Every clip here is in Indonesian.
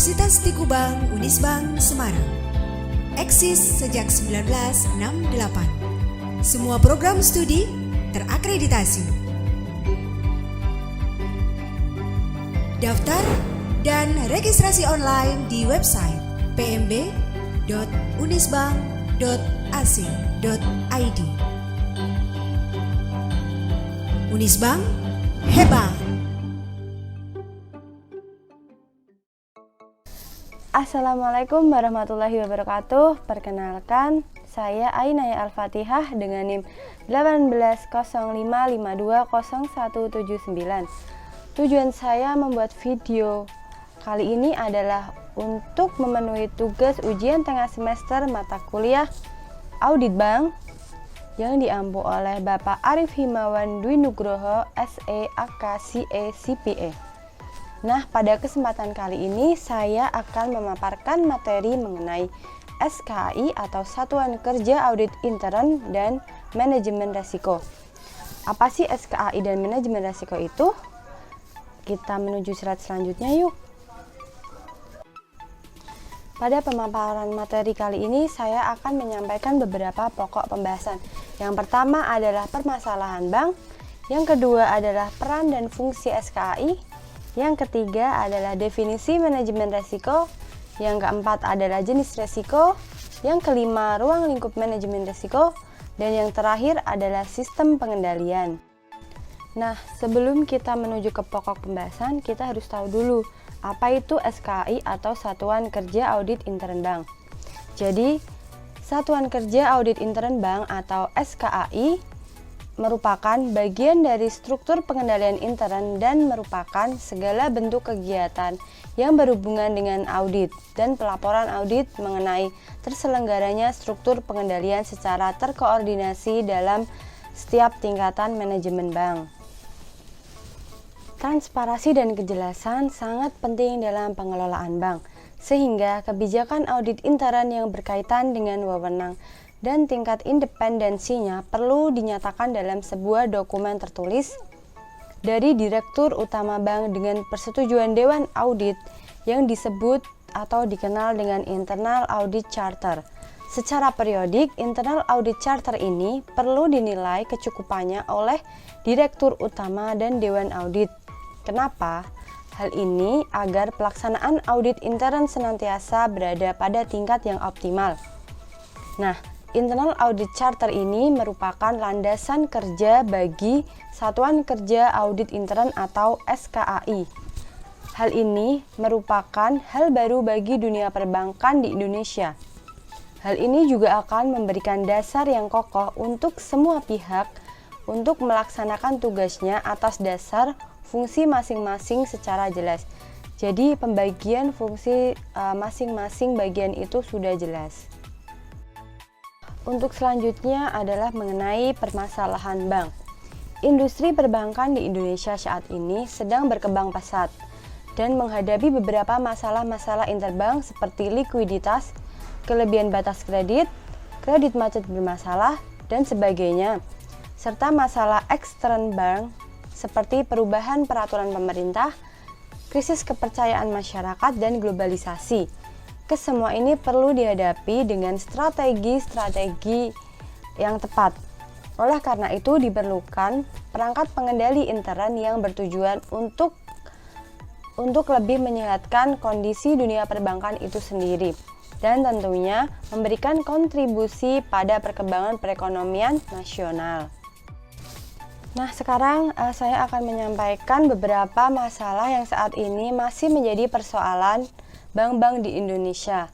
Universitas Tikubang Unisbank Semarang. Eksis sejak 1968. Semua program studi terakreditasi. Daftar dan registrasi online di website pmb.unisbank.ac.id. Unisbank hebat. Assalamualaikum warahmatullahi wabarakatuh. Perkenalkan, saya Ainaya Al-Fatihah dengan NIM 1805520179. Tujuan saya membuat video kali ini adalah untuk memenuhi tugas ujian tengah semester mata kuliah Audit Bank yang diampu oleh Bapak Arif Himawan Dwi Nugroho, SE, AK, CA, CPA. Nah, pada kesempatan kali ini saya akan memaparkan materi mengenai SKAI atau Satuan Kerja Audit Intern dan Manajemen Resiko. Apa sih SKAI dan Manajemen Resiko itu? Kita menuju slide selanjutnya yuk. Pada pemaparan materi kali ini saya akan menyampaikan beberapa pokok pembahasan. Yang pertama adalah permasalahan bank, yang kedua adalah peran dan fungsi SKAI, yang ketiga adalah definisi manajemen resiko, yang keempat adalah jenis resiko, yang kelima ruang lingkup manajemen resiko, dan yang terakhir adalah sistem pengendalian. Nah, sebelum kita menuju ke pokok pembahasan, kita harus tahu dulu apa itu SKAI atau Satuan Kerja Audit Intern Bank. Jadi, Satuan Kerja Audit Intern Bank atau SKAI merupakan bagian dari struktur pengendalian intern dan merupakan segala bentuk kegiatan yang berhubungan dengan audit dan pelaporan audit mengenai terselenggaranya struktur pengendalian secara terkoordinasi dalam setiap tingkatan manajemen bank. Transparansi dan kejelasan sangat penting dalam pengelolaan bank, sehingga kebijakan audit intern yang berkaitan dengan wewenang dan tingkat independensinya perlu dinyatakan dalam sebuah dokumen tertulis dari Direktur Utama Bank dengan persetujuan Dewan Audit yang disebut atau dikenal dengan Internal Audit Charter. Secara periodik, Internal Audit Charter ini perlu dinilai kecukupannya oleh Direktur Utama dan Dewan Audit. Kenapa? Hal ini agar pelaksanaan audit intern senantiasa berada pada tingkat yang optimal. Nah, Internal Audit Charter ini merupakan landasan kerja bagi Satuan Kerja Audit Intern atau SKAI. Hal ini merupakan hal baru bagi dunia perbankan di Indonesia. Hal ini juga akan memberikan dasar yang kokoh untuk semua pihak untuk melaksanakan tugasnya atas dasar fungsi masing-masing secara jelas. Jadi pembagian fungsi masing-masing bagian itu sudah jelas. Untuk selanjutnya adalah mengenai permasalahan bank. Industri perbankan di Indonesia saat ini sedang berkembang pesat dan menghadapi beberapa masalah-masalah interbank seperti likuiditas, kelebihan batas kredit macet bermasalah, dan sebagainya, serta masalah ekstern bank seperti perubahan peraturan pemerintah, krisis kepercayaan masyarakat, dan globalisasi. Kesemua ini perlu dihadapi dengan strategi yang tepat. Oleh karena itu diperlukan perangkat pengendali intern yang bertujuan untuk lebih menyehatkan kondisi dunia perbankan itu sendiri dan tentunya memberikan kontribusi pada perkembangan perekonomian nasional. Nah, sekarang saya akan menyampaikan beberapa masalah yang saat ini masih menjadi persoalan bank-bank di Indonesia.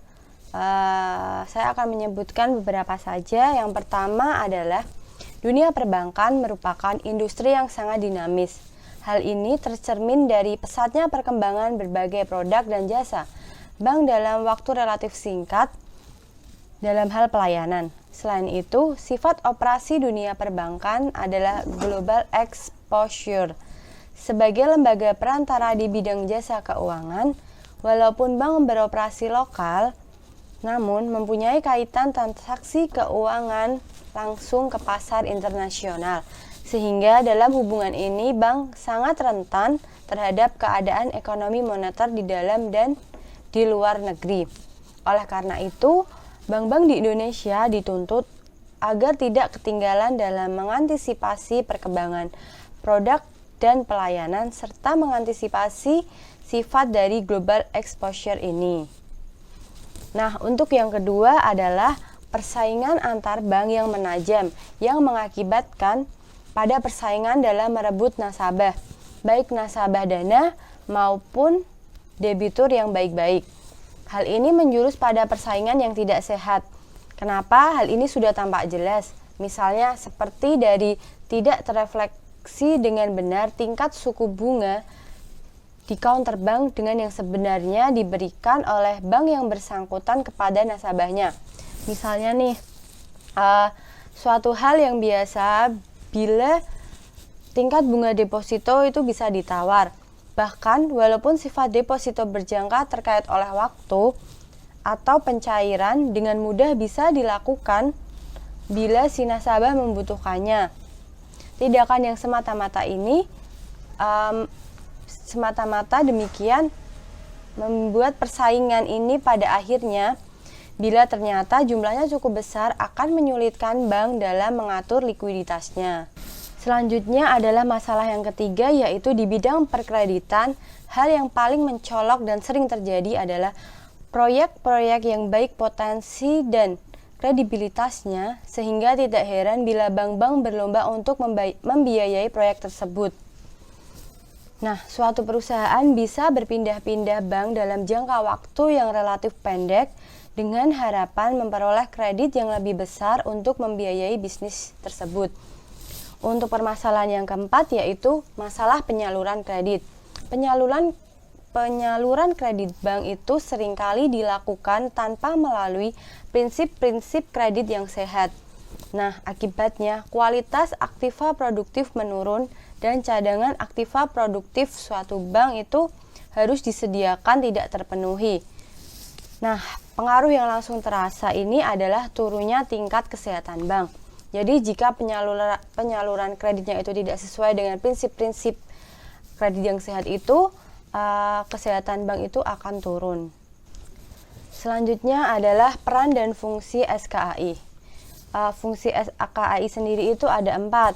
Saya akan menyebutkan beberapa saja. Yang pertama adalah dunia perbankan merupakan industri yang sangat dinamis. Hal ini tercermin dari pesatnya perkembangan berbagai produk dan jasa bank dalam waktu relatif singkat dalam hal pelayanan. Selain itu, sifat operasi dunia perbankan adalah global exposure. Sebagai lembaga perantara di bidang jasa keuangan, walaupun bank beroperasi lokal, namun mempunyai kaitan transaksi keuangan langsung ke pasar internasional. Sehingga dalam hubungan ini bank sangat rentan terhadap keadaan ekonomi moneter di dalam dan di luar negeri. Oleh karena itu, bank-bank di Indonesia dituntut agar tidak ketinggalan dalam mengantisipasi perkembangan produk dan pelayanan serta mengantisipasi sifat dari global exposure ini. Nah, untuk yang kedua adalah persaingan antar bank yang menajam yang mengakibatkan pada persaingan dalam merebut nasabah, baik nasabah dana maupun debitur yang baik-baik. Hal ini menjurus pada persaingan yang tidak sehat. Kenapa? Hal ini sudah tampak jelas. Misalnya seperti dari tidak terefleksi dengan benar tingkat suku bunga di counter bank dengan yang sebenarnya diberikan oleh bank yang bersangkutan kepada nasabahnya. Misalnya nih, suatu hal yang biasa bila tingkat bunga deposito itu bisa ditawar. Bahkan walaupun sifat deposito berjangka terkait oleh waktu atau pencairan dengan mudah bisa dilakukan bila si nasabah membutuhkannya. Tindakan yang semata-mata ini semata-mata demikian membuat persaingan ini pada akhirnya bila ternyata jumlahnya cukup besar akan menyulitkan bank dalam mengatur likuiditasnya. Selanjutnya adalah masalah yang ketiga, yaitu di bidang perkreditan. Hal yang paling mencolok dan sering terjadi adalah proyek-proyek yang baik potensi dan kredibilitasnya, sehingga tidak heran bila bank-bank berlomba untuk membiayai proyek tersebut. Nah, suatu perusahaan bisa berpindah-pindah bank dalam jangka waktu yang relatif pendek dengan harapan memperoleh kredit yang lebih besar untuk membiayai bisnis tersebut. Untuk permasalahan yang keempat yaitu masalah penyaluran kredit. Penyaluran kredit bank itu seringkali dilakukan tanpa melalui prinsip-prinsip kredit yang sehat. Nah, akibatnya kualitas aktiva produktif menurun dan cadangan aktiva produktif suatu bank itu harus disediakan tidak terpenuhi. Nah, pengaruh yang langsung terasa ini adalah turunnya tingkat kesehatan bank. Jadi, jika penyaluran kreditnya itu tidak sesuai dengan prinsip-prinsip kredit yang sehat itu, kesehatan bank itu akan turun. Selanjutnya adalah peran dan fungsi SKAI. Fungsi SKAI sendiri itu ada 4.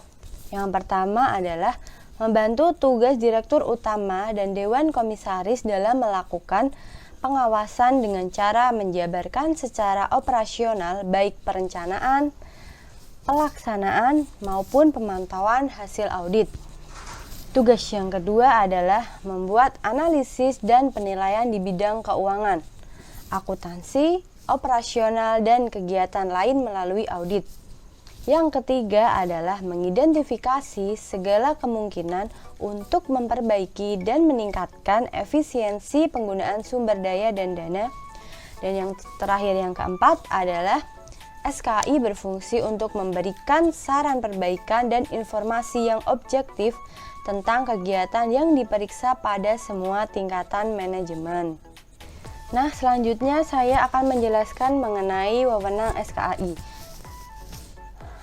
Yang pertama adalah membantu tugas direktur utama dan dewan komisaris dalam melakukan pengawasan dengan cara menjabarkan secara operasional baik perencanaan, pelaksanaan maupun pemantauan hasil audit. Tugas yang kedua adalah membuat analisis dan penilaian di bidang keuangan, akuntansi, operasional, dan kegiatan lain melalui audit. Yang ketiga adalah mengidentifikasi segala kemungkinan untuk memperbaiki dan meningkatkan efisiensi penggunaan sumber daya dan dana. Dan yang terakhir yang keempat adalah SKAI berfungsi untuk memberikan saran perbaikan dan informasi yang objektif tentang kegiatan yang diperiksa pada semua tingkatan manajemen. Nah, selanjutnya saya akan menjelaskan mengenai wewenang SKAI.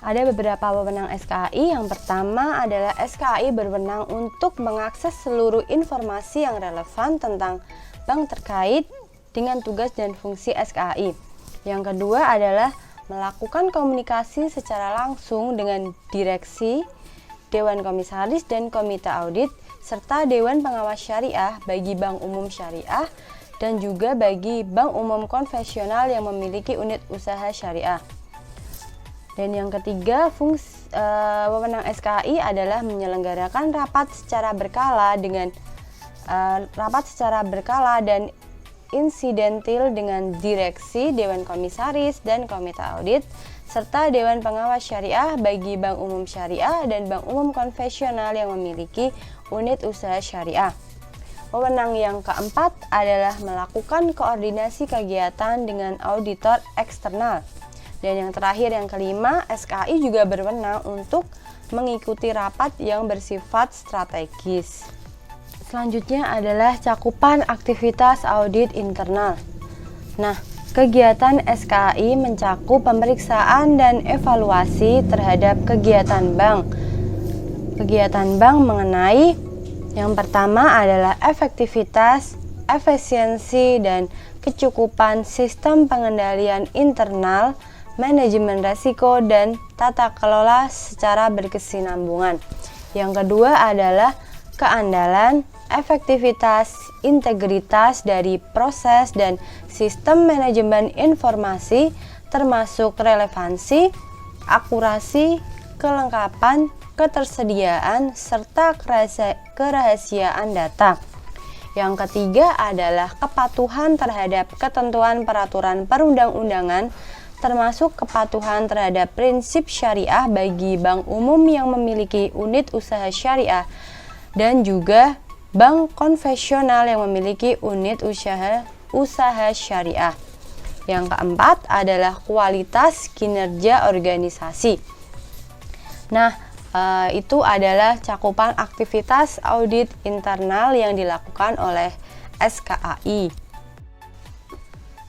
Ada beberapa wewenang SKAI. Yang pertama adalah SKAI berwenang untuk mengakses seluruh informasi yang relevan tentang bank terkait dengan tugas dan fungsi SKAI. Yang kedua adalah melakukan komunikasi secara langsung dengan direksi, dewan komisaris dan komite audit, serta dewan pengawas syariah bagi bank umum syariah dan juga bagi bank umum konvensional yang memiliki unit usaha syariah. Dan yang ketiga, wewenang SKAI adalah menyelenggarakan rapat secara berkala dan insidentil dengan direksi, dewan komisaris dan komite audit serta dewan pengawas syariah bagi bank umum syariah dan bank umum konvensional yang memiliki unit usaha syariah. Wewenang yang keempat adalah melakukan koordinasi kegiatan dengan auditor eksternal. Dan yang terakhir yang kelima, SKAI juga berwenang untuk mengikuti rapat yang bersifat strategis. Selanjutnya adalah cakupan aktivitas audit internal. Nah, kegiatan SKAI mencakup pemeriksaan dan evaluasi terhadap kegiatan bank. Kegiatan bank mengenai yang pertama adalah efektivitas, efisiensi dan kecukupan sistem pengendalian internal, manajemen risiko, dan tata kelola secara berkesinambungan. Yang kedua adalah keandalan, efektivitas, integritas dari proses dan sistem manajemen informasi, termasuk relevansi, akurasi, kelengkapan, ketersediaan, serta kerahasiaan data. Yang ketiga adalah kepatuhan terhadap ketentuan peraturan perundang-undangan, termasuk kepatuhan terhadap prinsip syariah bagi bank umum yang memiliki unit usaha syariah dan juga bank konvensional yang memiliki unit usaha syariah. Yang keempat adalah kualitas kinerja organisasi. Nah, itu adalah cakupan aktivitas audit internal yang dilakukan oleh SKAI.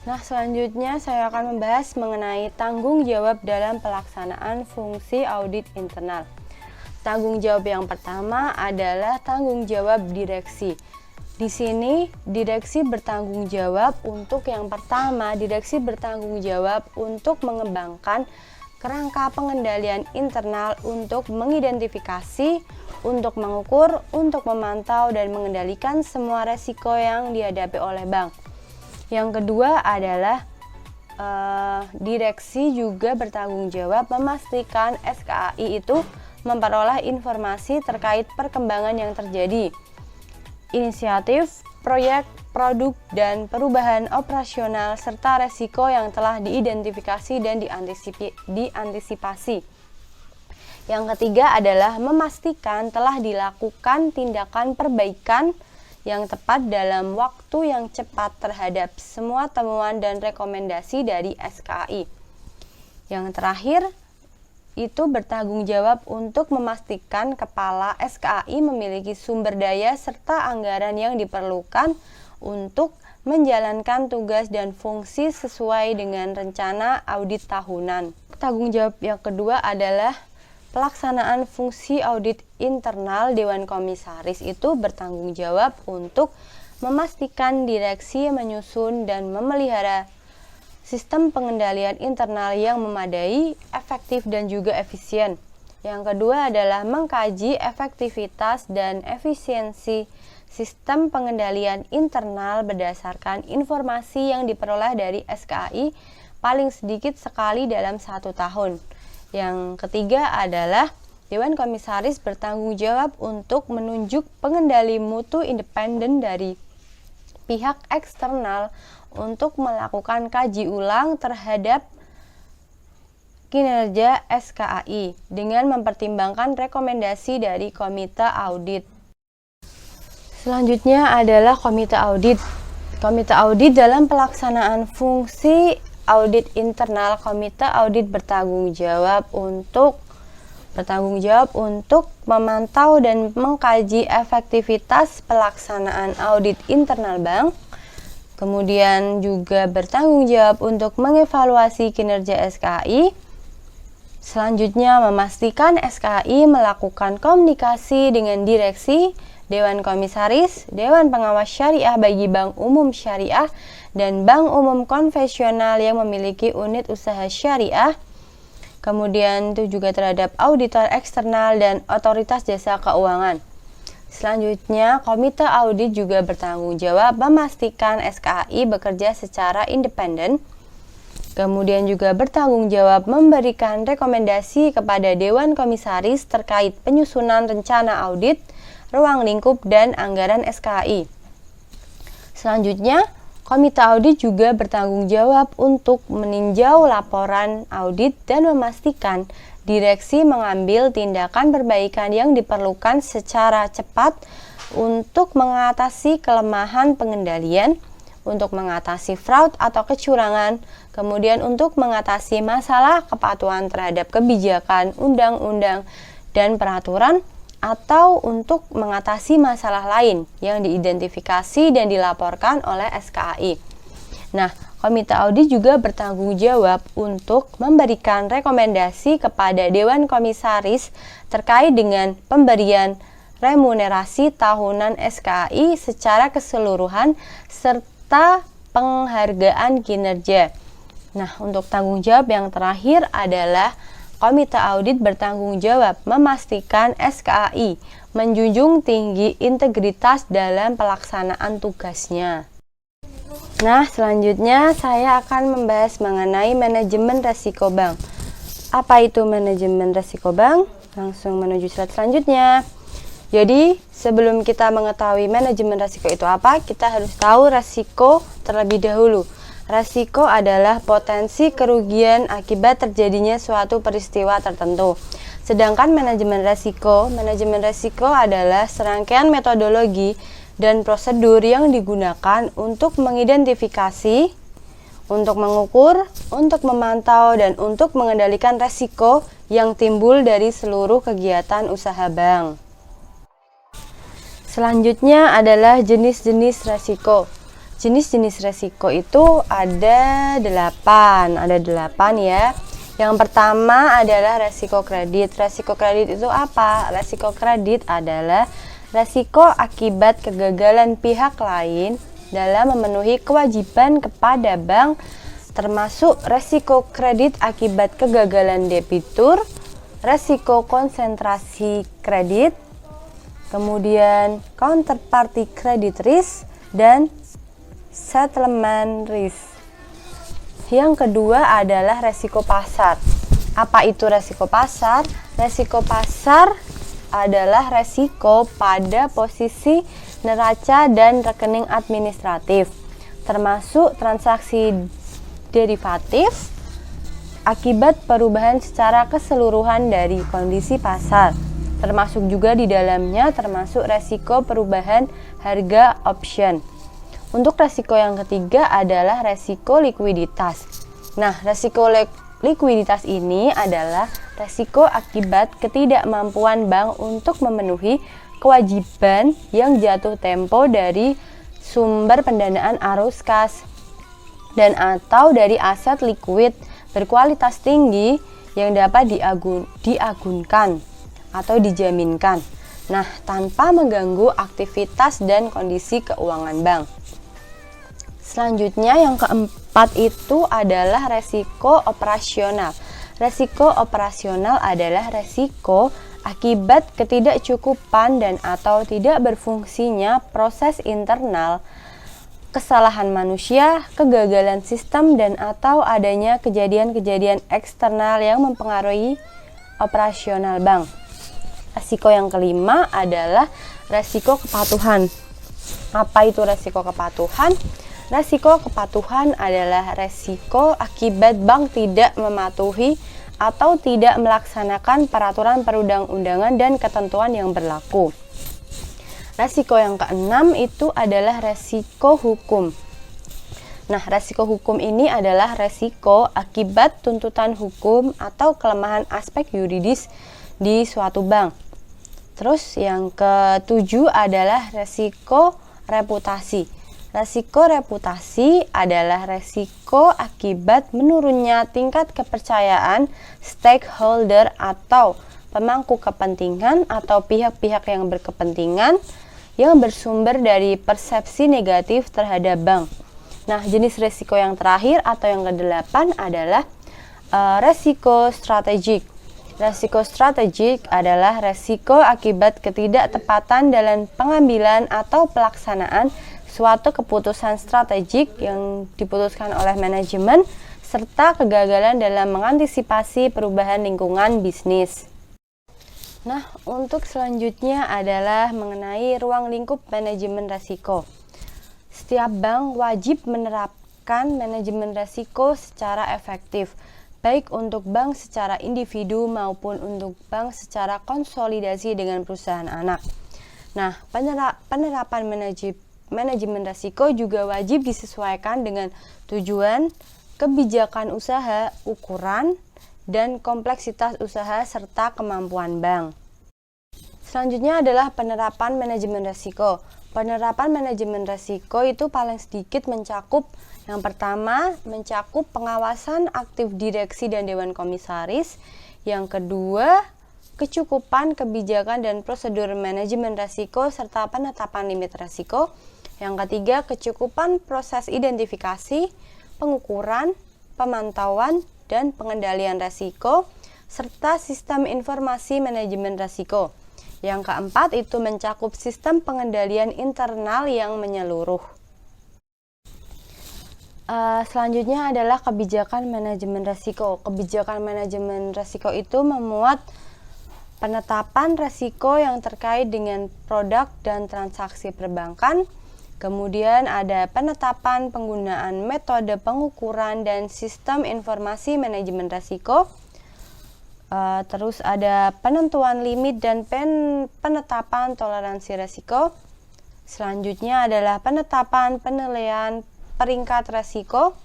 Nah, selanjutnya saya akan membahas mengenai tanggung jawab dalam pelaksanaan fungsi audit internal. Tanggung jawab yang pertama adalah tanggung jawab direksi. Di sini direksi bertanggung jawab untuk yang pertama, direksi bertanggung jawab untuk mengembangkan kerangka pengendalian internal untuk mengidentifikasi, untuk mengukur, untuk memantau dan mengendalikan semua resiko yang dihadapi oleh bank. Yang kedua adalah direksi juga bertanggung jawab memastikan SKAI itu memperoleh informasi terkait perkembangan yang terjadi, inisiatif, proyek, produk, dan perubahan operasional serta resiko yang telah diidentifikasi dan diantisipasi. Yang ketiga adalah memastikan telah dilakukan tindakan perbaikan yang tepat dalam waktu yang cepat terhadap semua temuan dan rekomendasi dari SKAI. Yang terakhir itu bertanggung jawab untuk memastikan kepala SKAI memiliki sumber daya serta anggaran yang diperlukan untuk menjalankan tugas dan fungsi sesuai dengan rencana audit tahunan. Tanggung jawab yang kedua adalah pelaksanaan fungsi audit internal. Dewan Komisaris itu bertanggung jawab untuk memastikan direksi menyusun dan memelihara sistem pengendalian internal yang memadai, efektif, dan juga efisien. Yang kedua adalah mengkaji efektivitas dan efisiensi sistem pengendalian internal berdasarkan informasi yang diperoleh dari SKAI paling sedikit sekali dalam 1 tahun. Yang ketiga adalah Dewan Komisaris bertanggung jawab untuk menunjuk pengendali mutu independen dari pihak eksternal untuk melakukan kaji ulang terhadap kinerja SKAI dengan mempertimbangkan rekomendasi dari komite audit. Selanjutnya adalah komite audit. Komite audit dalam pelaksanaan fungsi audit internal, komite audit bertanggung jawab untuk memantau dan mengkaji efektivitas pelaksanaan audit internal bank. Kemudian juga bertanggung jawab untuk mengevaluasi kinerja SKAI. Selanjutnya memastikan SKAI melakukan komunikasi dengan direksi, Dewan Komisaris, Dewan Pengawas Syariah bagi Bank Umum Syariah, dan Bank Umum Konvensional yang memiliki unit usaha syariah. Kemudian itu juga terhadap auditor eksternal dan otoritas jasa keuangan. Selanjutnya, komite audit juga bertanggung jawab memastikan SKAI bekerja secara independen. Kemudian juga bertanggung jawab memberikan rekomendasi kepada Dewan Komisaris terkait penyusunan rencana audit, ruang lingkup, dan anggaran SKAI. Selanjutnya, komite audit juga bertanggung jawab untuk meninjau laporan audit dan memastikan direksi mengambil tindakan perbaikan yang diperlukan secara cepat untuk mengatasi kelemahan pengendalian, untuk mengatasi fraud atau kecurangan, kemudian untuk mengatasi masalah kepatuhan terhadap kebijakan, undang-undang, dan peraturan, atau untuk mengatasi masalah lain yang diidentifikasi dan dilaporkan oleh SKAI. Nah, komite audit juga bertanggung jawab untuk memberikan rekomendasi kepada Dewan Komisaris terkait dengan pemberian remunerasi tahunan SKAI secara keseluruhan, serta penghargaan kinerja. Nah, untuk tanggung jawab yang terakhir adalah Komite Audit bertanggung jawab memastikan SKAI menjunjung tinggi integritas dalam pelaksanaan tugasnya. Nah, selanjutnya saya akan membahas mengenai manajemen risiko bank. Apa itu manajemen risiko bank? Langsung menuju slide selanjutnya. Jadi, sebelum kita mengetahui manajemen risiko itu apa, kita harus tahu risiko terlebih dahulu. Risiko adalah potensi kerugian akibat terjadinya suatu peristiwa tertentu. Sedangkan manajemen risiko adalah serangkaian metodologi dan prosedur yang digunakan untuk mengidentifikasi, untuk mengukur, untuk memantau, dan untuk mengendalikan risiko yang timbul dari seluruh kegiatan usaha bank. Selanjutnya adalah jenis-jenis risiko. Jenis-jenis risiko itu ada 8 ya. Yang pertama adalah risiko kredit. Risiko kredit itu apa? Risiko kredit adalah risiko akibat kegagalan pihak lain dalam memenuhi kewajiban kepada bank, termasuk risiko kredit akibat kegagalan debitur, risiko konsentrasi kredit, kemudian counterparty credit risk, dan settlement risk. Yang kedua adalah resiko pasar. Apa itu resiko pasar? Resiko pasar adalah resiko pada posisi neraca dan rekening administratif, termasuk transaksi derivatif akibat perubahan secara keseluruhan dari kondisi pasar. Termasuk juga di dalamnya termasuk resiko perubahan harga option. Untuk resiko yang ketiga adalah resiko likuiditas. Nah, resiko likuiditas ini adalah resiko akibat ketidakmampuan bank untuk memenuhi kewajiban yang jatuh tempo dari sumber pendanaan arus kas dan atau dari aset likuid berkualitas tinggi yang dapat diagunkan atau dijaminkan. Nah, tanpa mengganggu aktivitas dan kondisi keuangan bank. Selanjutnya yang keempat itu adalah resiko operasional. Resiko operasional adalah resiko akibat ketidakcukupan dan atau tidak berfungsinya proses internal, kesalahan manusia, kegagalan sistem, dan atau adanya kejadian-kejadian eksternal yang mempengaruhi operasional bank. Resiko yang kelima adalah resiko kepatuhan. Apa itu resiko kepatuhan? Resiko kepatuhan adalah resiko akibat bank tidak mematuhi atau tidak melaksanakan peraturan perundang-undangan dan ketentuan yang berlaku. Resiko yang keenam itu adalah resiko hukum. Nah, resiko hukum ini adalah resiko akibat tuntutan hukum atau kelemahan aspek yuridis di suatu bank. Terus yang ketujuh adalah resiko reputasi. Resiko reputasi adalah resiko akibat menurunnya tingkat kepercayaan stakeholder atau pemangku kepentingan atau pihak-pihak yang berkepentingan yang bersumber dari persepsi negatif terhadap bank. Nah, jenis resiko yang terakhir atau yang kedelapan adalah resiko strategik. Resiko strategik adalah resiko akibat ketidaktepatan dalam pengambilan atau pelaksanaan suatu keputusan strategik yang diputuskan oleh manajemen serta kegagalan dalam mengantisipasi perubahan lingkungan bisnis. Nah, untuk selanjutnya adalah mengenai ruang lingkup manajemen risiko. Setiap bank wajib menerapkan manajemen risiko secara efektif, baik untuk bank secara individu maupun untuk bank secara konsolidasi dengan perusahaan anak. Nah, penerapan manajemen risiko juga wajib disesuaikan dengan tujuan, kebijakan usaha, ukuran, dan kompleksitas usaha serta kemampuan bank. Selanjutnya adalah penerapan manajemen risiko. Penerapan manajemen risiko itu paling sedikit mencakup yang pertama, mencakup pengawasan aktif direksi dan dewan komisaris. Yang kedua, kecukupan kebijakan dan prosedur manajemen risiko serta penetapan limit risiko. Yang ketiga, kecukupan proses identifikasi, pengukuran, pemantauan, dan pengendalian risiko serta sistem informasi manajemen risiko. Yang keempat itu mencakup sistem pengendalian internal yang menyeluruh. Selanjutnya adalah kebijakan manajemen risiko. Kebijakan manajemen risiko itu memuat penetapan risiko yang terkait dengan produk dan transaksi perbankan. Kemudian ada penetapan penggunaan metode pengukuran dan sistem informasi manajemen risiko. Terus ada penentuan limit dan penetapan toleransi risiko. Selanjutnya adalah penetapan penilaian peringkat risiko.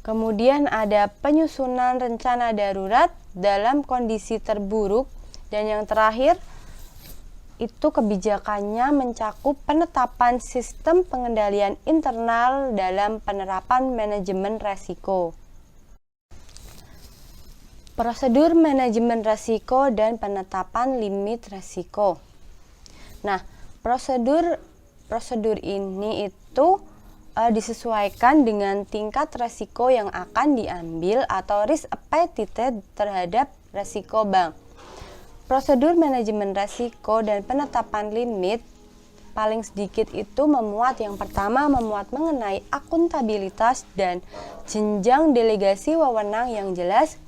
Kemudian ada penyusunan rencana darurat dalam kondisi terburuk. Dan yang terakhir itu kebijakannya mencakup penetapan sistem pengendalian internal dalam penerapan manajemen risiko. Prosedur manajemen risiko dan penetapan limit risiko. Nah, prosedur ini itu disesuaikan dengan tingkat risiko yang akan diambil atau risk appetite terhadap risiko bank. Prosedur manajemen risiko dan penetapan limit paling sedikit itu memuat yang pertama memuat mengenai akuntabilitas dan jenjang delegasi wewenang yang jelas.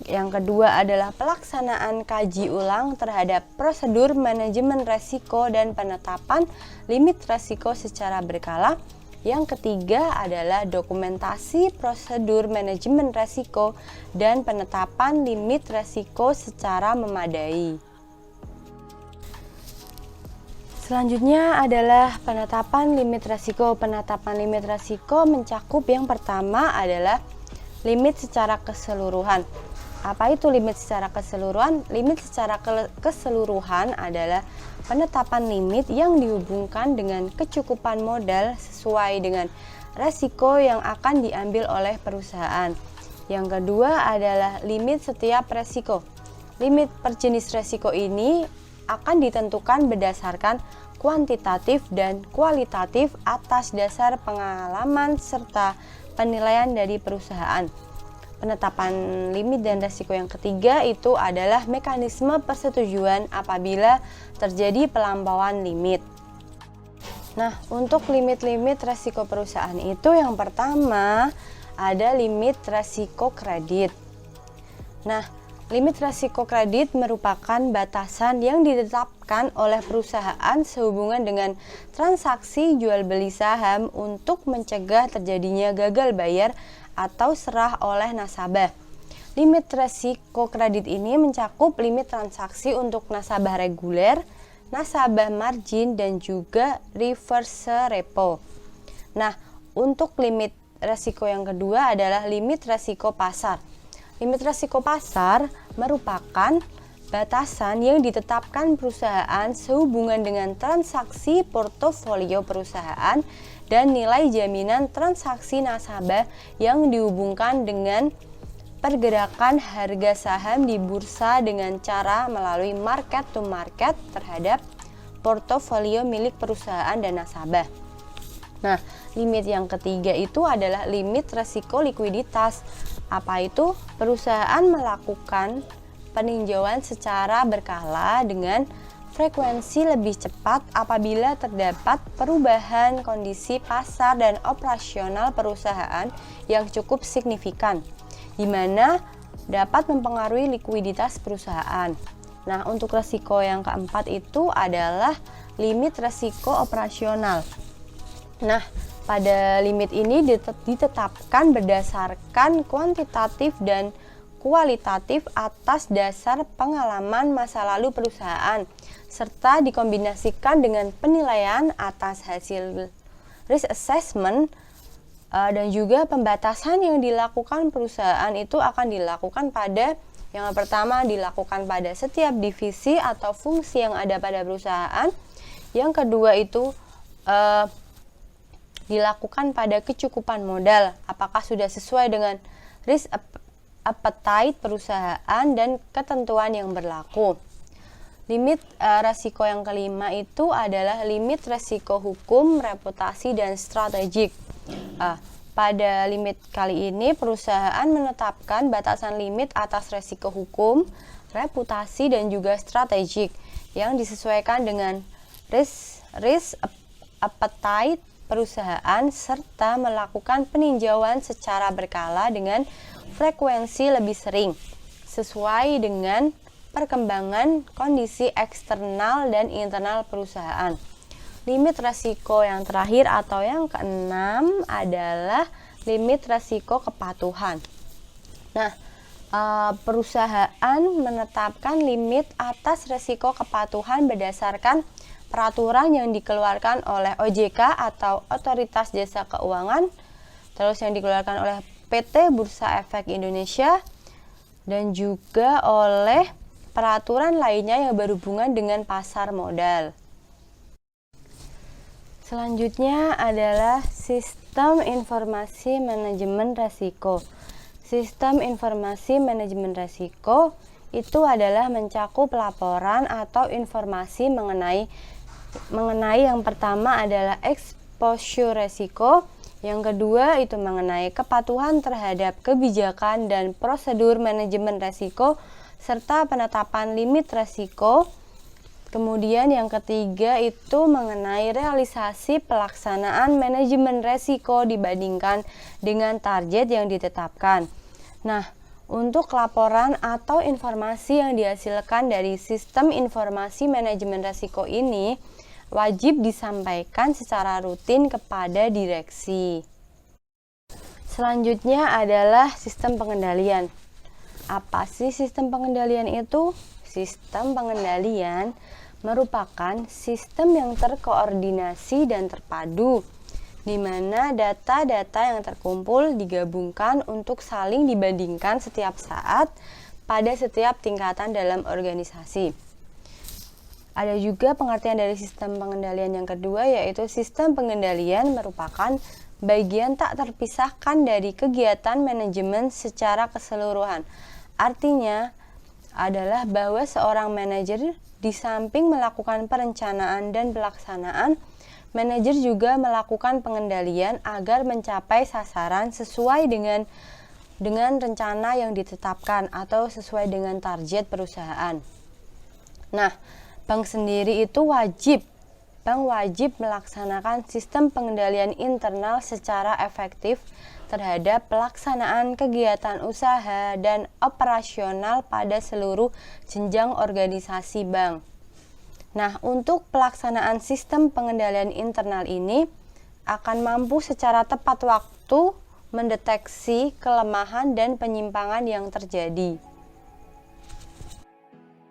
Yang kedua adalah pelaksanaan kaji ulang terhadap prosedur manajemen risiko dan penetapan limit risiko secara berkala. Yang ketiga adalah dokumentasi prosedur manajemen risiko dan penetapan limit risiko secara memadai. Selanjutnya adalah penetapan limit risiko. Penetapan limit risiko mencakup yang pertama adalah limit secara keseluruhan. Apa itu limit secara keseluruhan? Limit secara keseluruhan adalah penetapan limit yang dihubungkan dengan kecukupan modal sesuai dengan risiko yang akan diambil oleh perusahaan. Yang kedua adalah limit setiap risiko. Limit per jenis risiko ini akan ditentukan berdasarkan kuantitatif dan kualitatif atas dasar pengalaman serta penilaian dari perusahaan. Penetapan limit dan risiko yang ketiga itu adalah mekanisme persetujuan apabila terjadi pelampauan limit. Nah, untuk limit-limit risiko perusahaan itu yang pertama ada limit risiko kredit. Nah, limit risiko kredit merupakan batasan yang ditetapkan oleh perusahaan sehubungan dengan transaksi jual beli saham untuk mencegah terjadinya gagal bayar atau serah oleh nasabah. Limit risiko kredit ini mencakup limit transaksi untuk nasabah reguler, nasabah margin, dan juga reverse repo. Nah, untuk limit risiko yang kedua adalah limit risiko pasar. Limit risiko pasar merupakan batasan yang ditetapkan perusahaan sehubungan dengan transaksi portofolio perusahaan dan nilai jaminan transaksi nasabah yang dihubungkan dengan pergerakan harga saham di bursa dengan cara melalui market to market terhadap portofolio milik perusahaan dan nasabah. Nah, limit yang ketiga itu adalah limit risiko likuiditas. Apa itu? Perusahaan melakukan peninjauan secara berkala dengan frekuensi lebih cepat apabila terdapat perubahan kondisi pasar dan operasional perusahaan yang cukup signifikan, di mana dapat mempengaruhi likuiditas perusahaan. Nah, untuk risiko yang keempat itu adalah limit risiko operasional. Nah, pada limit ini ditetapkan berdasarkan kuantitatif dan kualitatif atas dasar pengalaman masa lalu perusahaan, serta dikombinasikan dengan penilaian atas hasil risk assessment dan juga pembatasan yang dilakukan perusahaan itu akan dilakukan pada yang pertama dilakukan pada setiap divisi atau fungsi yang ada pada perusahaan. Yang kedua itu dilakukan pada kecukupan modal, apakah sudah sesuai dengan risk appetite perusahaan dan ketentuan yang berlaku. Limit resiko yang kelima itu adalah limit resiko hukum, reputasi, dan strategik. Pada limit kali ini, perusahaan menetapkan batasan limit atas resiko hukum, reputasi, dan juga strategik yang disesuaikan dengan risk appetite perusahaan serta melakukan peninjauan secara berkala dengan frekuensi lebih sering sesuai dengan perkembangan kondisi eksternal dan internal perusahaan. Limit resiko yang terakhir atau yang keenam adalah limit resiko kepatuhan. Nah, perusahaan menetapkan limit atas resiko kepatuhan berdasarkan peraturan yang dikeluarkan oleh OJK atau Otoritas Jasa Keuangan, terus yang dikeluarkan oleh PT Bursa Efek Indonesia, dan juga oleh peraturan lainnya yang berhubungan dengan pasar modal. Selanjutnya adalah sistem informasi manajemen risiko. Sistem informasi manajemen risiko itu adalah mencakup laporan atau informasi mengenai yang pertama adalah exposure risiko, yang kedua itu mengenai kepatuhan terhadap kebijakan dan prosedur manajemen risiko serta penetapan limit risiko. Kemudian yang ketiga itu mengenai realisasi pelaksanaan manajemen risiko dibandingkan dengan target yang ditetapkan. Nah, untuk laporan atau informasi yang dihasilkan dari sistem informasi manajemen risiko ini wajib disampaikan secara rutin kepada direksi. Selanjutnya adalah sistem pengendalian. Apa sih sistem pengendalian itu? Sistem pengendalian merupakan sistem yang terkoordinasi dan terpadu, di mana data-data yang terkumpul digabungkan untuk saling dibandingkan setiap saat pada setiap tingkatan dalam organisasi. Ada juga pengertian dari sistem pengendalian yang kedua, yaitu sistem pengendalian merupakan bagian tak terpisahkan dari kegiatan manajemen secara keseluruhan. Artinya adalah bahwa seorang manajer di samping melakukan perencanaan dan pelaksanaan, manajer juga melakukan pengendalian agar mencapai sasaran sesuai dengan rencana yang ditetapkan atau sesuai dengan target perusahaan. Nah, bank sendiri itu wajib melaksanakan sistem pengendalian internal secara efektif terhadap pelaksanaan kegiatan usaha dan operasional pada seluruh jenjang organisasi bank. Nah, untuk pelaksanaan sistem pengendalian internal ini akan mampu secara tepat waktu mendeteksi kelemahan dan penyimpangan yang terjadi.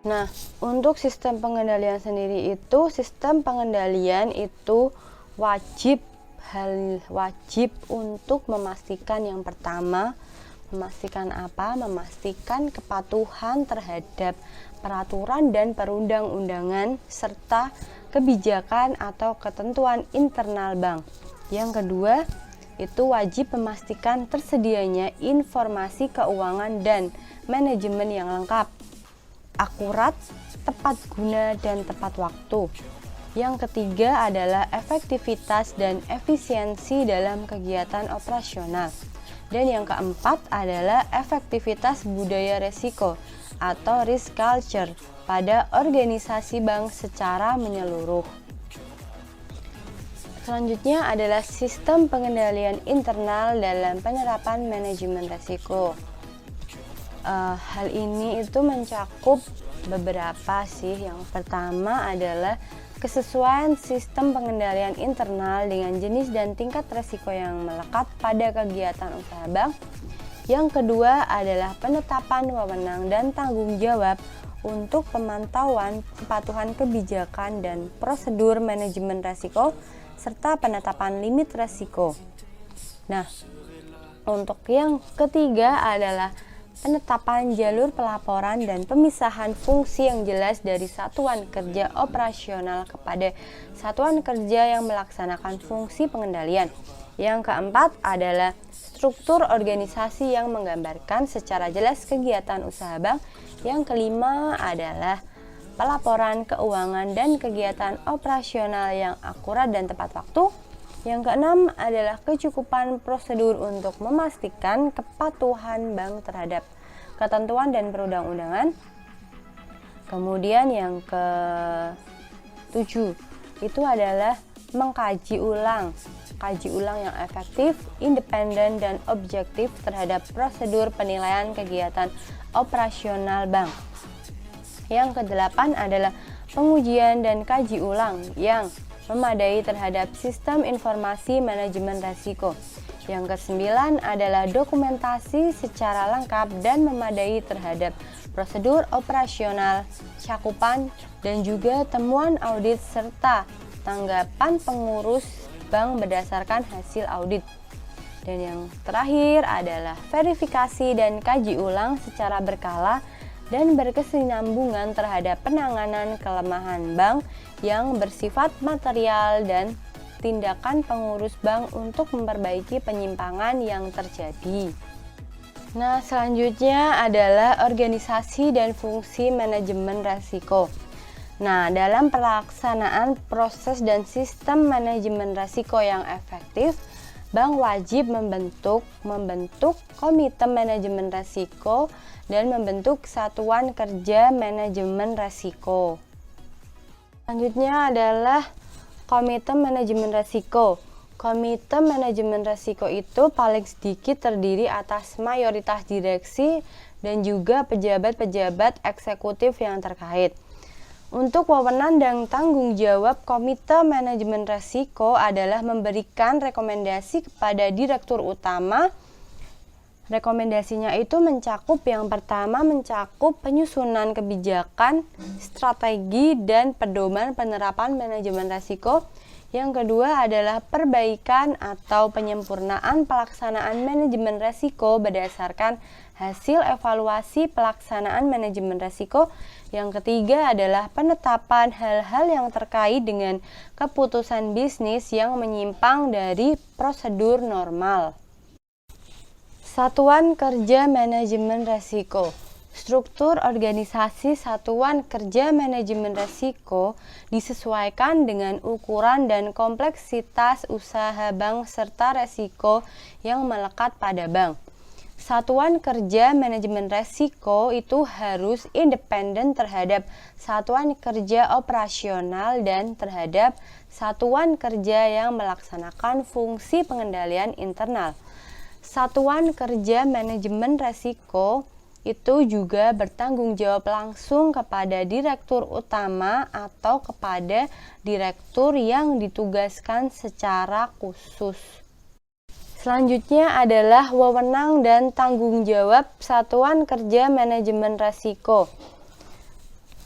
Nah, untuk sistem pengendalian sendiri itu, sistem pengendalian itu wajib untuk memastikan yang pertama, memastikan apa? Memastikan kepatuhan terhadap peraturan dan perundang-undangan serta kebijakan atau ketentuan internal bank. Yang kedua, itu wajib memastikan tersedianya informasi keuangan dan manajemen yang lengkap, akurat, tepat guna, dan tepat waktu. Yang ketiga adalah efektivitas dan efisiensi dalam kegiatan operasional. Dan yang keempat adalah efektivitas budaya risiko atau risk culture pada organisasi bank secara menyeluruh. Selanjutnya adalah sistem pengendalian internal dalam penerapan manajemen risiko. Hal ini itu mencakup beberapa sih. Yang pertama adalah kesesuaian sistem pengendalian internal dengan jenis dan tingkat risiko yang melekat pada kegiatan usaha bank. Yang kedua adalah penetapan wewenang dan tanggung jawab untuk pemantauan kepatuhan kebijakan dan prosedur manajemen risiko serta penetapan limit risiko. Nah, untuk yang ketiga adalah penetapan jalur pelaporan dan pemisahan fungsi yang jelas dari satuan kerja operasional kepada satuan kerja yang melaksanakan fungsi pengendalian. Yang keempat adalah struktur organisasi yang menggambarkan secara jelas kegiatan usaha bank. Yang kelima adalah pelaporan keuangan dan kegiatan operasional yang akurat dan tepat waktu. Yang keenam adalah kecukupan prosedur untuk memastikan kepatuhan bank terhadap ketentuan dan perundang-undangan. Kemudian yang ketujuh itu adalah mengkaji ulang yang efektif, independen, dan objektif terhadap prosedur penilaian kegiatan operasional bank. Yang kedelapan adalah pengujian dan kaji ulang yang memadai terhadap sistem informasi manajemen risiko. Yang kesembilan adalah dokumentasi secara lengkap dan memadai terhadap prosedur operasional, cakupan, dan juga temuan audit serta tanggapan pengurus bank berdasarkan hasil audit. Dan yang terakhir adalah verifikasi dan kaji ulang secara berkala dan berkesinambungan terhadap penanganan kelemahan bank yang bersifat material dan tindakan pengurus bank untuk memperbaiki penyimpangan yang terjadi. Nah, selanjutnya adalah organisasi dan fungsi manajemen risiko. Nah, dalam pelaksanaan proses dan sistem manajemen risiko yang efektif, bank wajib membentuk komite manajemen risiko dan membentuk satuan kerja manajemen risiko. Selanjutnya adalah komite manajemen risiko. Komite manajemen risiko itu paling sedikit terdiri atas mayoritas direksi dan juga pejabat-pejabat eksekutif yang terkait. Untuk wewenang dan tanggung jawab komite manajemen risiko adalah memberikan rekomendasi kepada direktur utama. Rekomendasinya itu yang pertama mencakup penyusunan kebijakan, strategi, dan pedoman penerapan manajemen risiko. Yang kedua adalah perbaikan atau penyempurnaan pelaksanaan manajemen risiko berdasarkan hasil evaluasi pelaksanaan manajemen risiko. Yang ketiga adalah penetapan hal-hal yang terkait dengan keputusan bisnis yang menyimpang dari prosedur normal. Satuan kerja manajemen risiko. Struktur organisasi satuan kerja manajemen risiko disesuaikan dengan ukuran dan kompleksitas usaha bank serta risiko yang melekat pada bank. Satuan kerja manajemen risiko itu harus independen terhadap satuan kerja operasional dan terhadap satuan kerja yang melaksanakan fungsi pengendalian internal. Satuan kerja manajemen risiko itu juga bertanggung jawab langsung kepada direktur utama atau kepada direktur yang ditugaskan secara khusus. Selanjutnya adalah wewenang dan tanggung jawab satuan kerja manajemen risiko.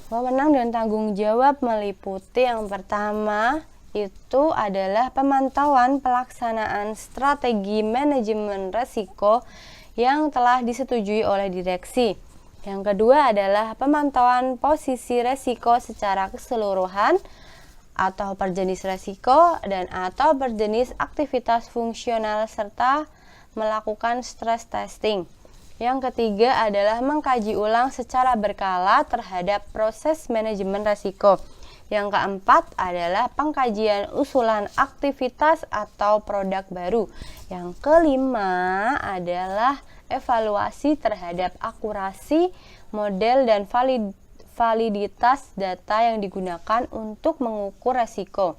Wewenang dan tanggung jawab meliputi yang pertama itu adalah pemantauan pelaksanaan strategi manajemen risiko yang telah disetujui oleh direksi. Yang kedua adalah pemantauan posisi risiko secara keseluruhan atau per jenis risiko dan atau per jenis aktivitas fungsional serta melakukan stress testing. Yang ketiga adalah mengkaji ulang secara berkala terhadap proses manajemen risiko. Yang keempat adalah pengkajian usulan aktivitas atau produk baru. Yang kelima adalah evaluasi terhadap akurasi, model, dan validitas data yang digunakan untuk mengukur risiko.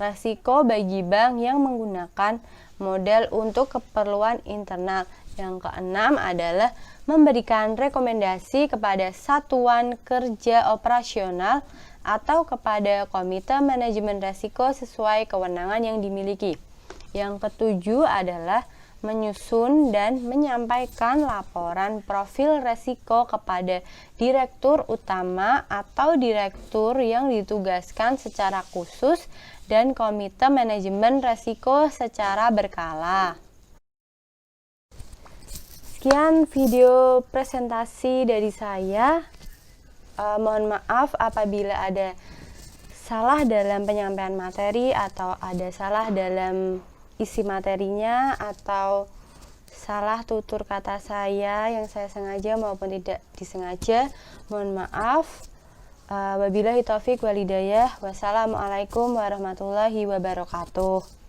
Risiko bagi bank yang menggunakan model untuk keperluan internal. Yang keenam adalah memberikan rekomendasi kepada satuan kerja operasional atau kepada komite manajemen risiko sesuai kewenangan yang dimiliki. Yang ketujuh adalah menyusun dan menyampaikan laporan profil risiko kepada direktur utama atau direktur yang ditugaskan secara khusus dan komite manajemen risiko secara berkala. Sekian video presentasi dari saya. Mohon maaf apabila ada salah dalam penyampaian materi atau ada salah dalam isi materinya atau salah tutur kata saya yang saya sengaja maupun tidak disengaja, mohon maaf. Wabillahi taufik walhidayah. Wassalamualaikum warahmatullahi wabarakatuh.